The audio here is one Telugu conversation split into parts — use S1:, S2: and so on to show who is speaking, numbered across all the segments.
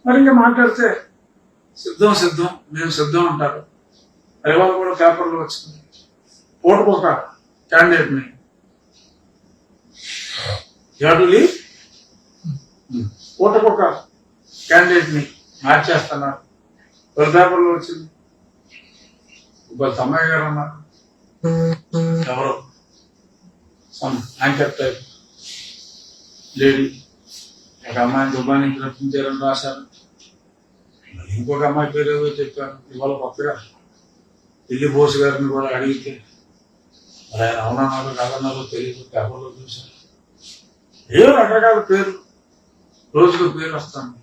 S1: మరి ఇంకా మాట్లాడితే సిద్ధం సిద్ధం మేము సిద్ధం అంటారు. ఇవాళ కూడా పేపర్లో వచ్చింది, ఓటుకోక క్యాండిడేట్ని ఓటుకోక క్యాండిడేట్ని మార్చేస్తున్నారు. ఒక పేపర్లో వచ్చింది. ఒక తమ్మయ్య గారు అన్నారు, ఎవరో సమ్ యాంకర్ టైప్ లేడీ, ఒక అమ్మాయిని దుబాయ్ నుంచి రప్పించారని రాశారు. ఇంకొక అమ్మాయి పేరు ఏదో చెప్పారు. ఇవాళ కొత్తగా ఢిల్లీ బోస్ గారిని కూడా అడిగితే మరి ఆయన అవునన్నారో కాదన్నారో తెలియదు, పేపర్లో చూశారు. ఏదో రకరకాల పేరు, రోజుకు పేరు వస్తాను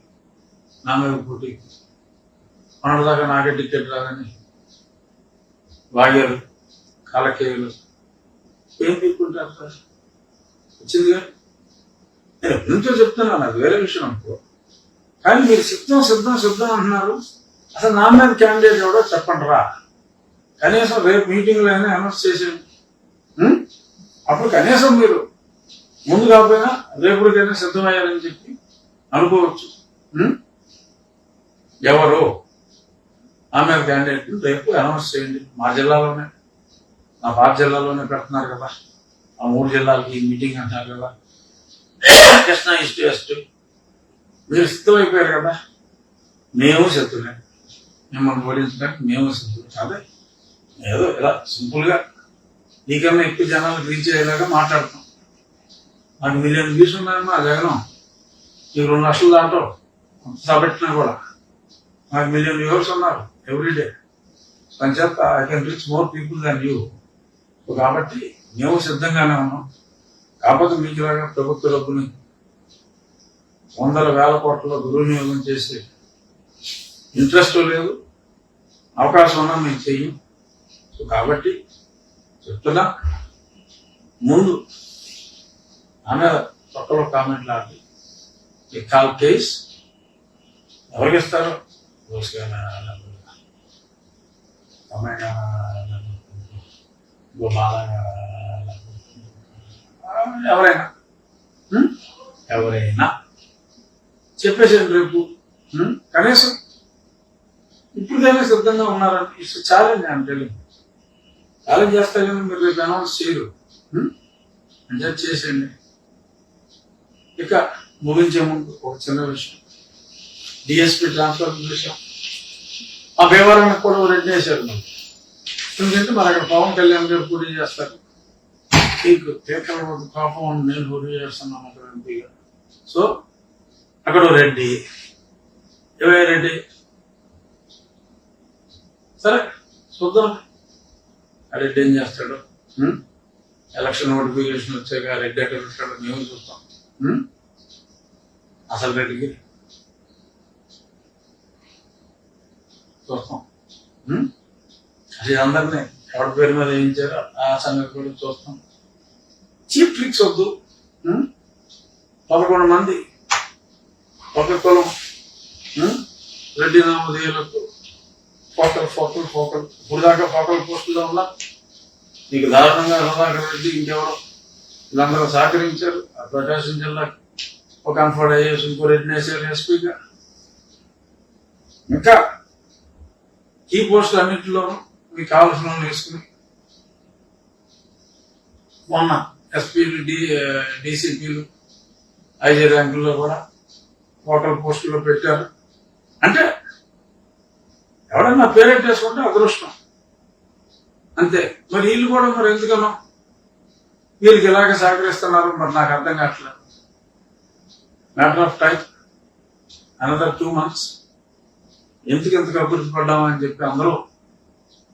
S1: నా మీద పోటీకి. మొన్నటిదాకా నాకే టికెట్ రాదని వాగారు, కాలకేయులు ఏం తీసుకుంటారు సార్? వచ్చిందిగా. నేను ఎంతో చెప్తున్నాను, అది వేరే విషయం అనుకో. కానీ మీరు సిద్ధం సిద్ధం సిద్ధం అంటున్నారు. అసలు నా మీద క్యాండిడేట్ ఎవడో చెప్పండి రా, కనీసం రేపు మీటింగ్లో అయినా అనౌన్స్ చేసేయండి. అప్పుడు కనీసం మీరు ముందు కాకపోయినా రేపుడికైనా సిద్ధమయ్యారని చెప్పి అనుకోవచ్చు. ఎవరు ఆమె క్యాండిడేట్ రేపు అనౌన్స్ చేయండి. మా జిల్లాలోనే, నా పాత జిల్లాలోనే పెడుతున్నారు కదా, ఆ 3 జిల్లాలకి మీటింగ్ అంటారు కదా, కృష్ణా ఈస్ట్ వెస్ట్. మీరు సిద్ధమైపోయారు కదా, మేము సిద్ధమే, మిమ్మల్ని ఓడించడానికి మేము సిద్ధం. అదే ఏదో ఇలా సింపుల్గా నీకన్నా ఎక్కువ జనాలకు రీచ్ అయ్యేలాగా మాట్లాడతాం. నాకు 1 మిలియన్ వ్యూస్ ఉన్నాయమ్మా జగనం, నీకు 2 లక్షలు దాంట్లో పెట్టినా కూడా నాకు 1 మిలియన్ వ్యూవర్స్ ఉన్నారు ఎవ్రీడే. సంచేత I can reach more people than you. కాబట్టి మేము సిద్ధంగానే ఉన్నాం. కాకపోతే మీకు ఇలాగా ప్రభుత్వ డబ్బుని వందల వేల కోట్ల దుర్వినియోగం చేసే ఇంట్రెస్ట్ లేదు, అవకాశం ఉన్నా మేము చెయ్యం. సో కాబట్టి చెప్తున్నా, ముందు ఆమె పక్కలో కామెంట్లు ఆడి ఈ కాల్ కేస్ ఎవరికి ఇస్తారు? ఎవరైనా ఎవరైనా చెప్పేసాను రేపు. కనీసం ఇప్పుడుదైనా సిద్ధంగా ఉన్నారని ఇట్స్ ఛాలెంజ్. అని తెలియదు ఛాలెంజ్ చేస్తా కానీ మీరు రేపు అనౌన్స్ చేయరు అంటే చేసేయండి. ఇక ముగించే ముందు ఒక చిన్న విషయం, డిఎస్పీ ట్రాన్స్ఫర్ విషయం. ఆ భీమవరానికి కూడా రెడ్డి వేశారు మనం. ఎందుకంటే మరి అక్కడ పవన్ కళ్యాణ్ గారు పోటీ చేస్తారు. మీకు కేకల కోపం నేను పోటీ చేస్తున్నాను అక్కడ ఎంపీగా. సో అక్కడ రెడ్డి, ఏవై రెడ్డి, సరే చూద్దాం ఆ రెడ్డి ఏం చేస్తాడు. ఎలక్షన్ నోటిఫికేషన్ వచ్చాక రెడ్డి ఎక్కడ పెట్టాడో మేము చూస్తాం. అసలు రెడ్డికి చూస్తాం. అది అందరినీ ఎవరి పేరు మీద వేయించారో ఆ సంగతి కూడా చూస్తాం. చీప్ ట్రిక్స్ వద్దు. 11 మంది ఒక కులం రెడ్డి నామధేయులకు ఫోకల్ ఇప్పుడు దాకా ఫోకల్ పోస్టుల్లో ఉన్నా నీకు దారుణంగా సుధాకర్ రెడ్డి ఇంకెవరో వీళ్ళందరూ సహకరించారు. ప్రకాశం జిల్లాకి ఒక కన్ఫర్డ్ ఐఏఎస్ ఇంకో రెడ్డిని వేసారు ఎస్పీగా. ఇంకా ఈ పోస్టులు అన్నింటిలోనూ మీకు కావాల్సిన వాళ్ళు వేసుకుని మొన్న ఎస్పీలు డీసీపీలు ఐజీ ర్యాంకుల్లో కూడా హోటల్ పోస్టుల్లో పెట్టారు. అంటే ఎవడన్నా పేరెంట్ వేసుకుంటే అదృష్టం అంతే. మరి వీళ్ళు కూడా మరి ఎందుకనో వీళ్ళకి ఇలాగే సహకరిస్తున్నారు మరి నాకు అర్థం కావట్లేదు. Matter of time, another 2 months ఎందుకు అభివృద్ధి పడ్డామని చెప్పి అందరూ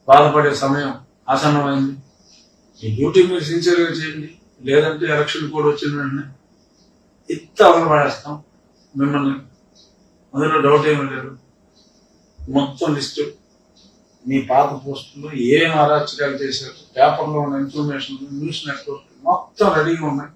S1: బాధపడే సమయం ఆసన్నమైంది. ఈ డ్యూటీ మీరు సిన్సియర్గా చేయండి, లేదంటే ఎలక్షన్ కూడా వచ్చిన వెంటనే అమలు పడేస్తాం మిమ్మల్ని. అందులో డౌట్ ఏమీ లేదు. మొత్తం లిస్టు మీ పాత పోస్టుల్లో ఏం అరాచకాలు చేశారు, పేపర్లో ఉన్న ఇన్ఫర్మేషన్, న్యూస్ నెట్వర్క్ మొత్తం రెడీగా ఉన్నాయి.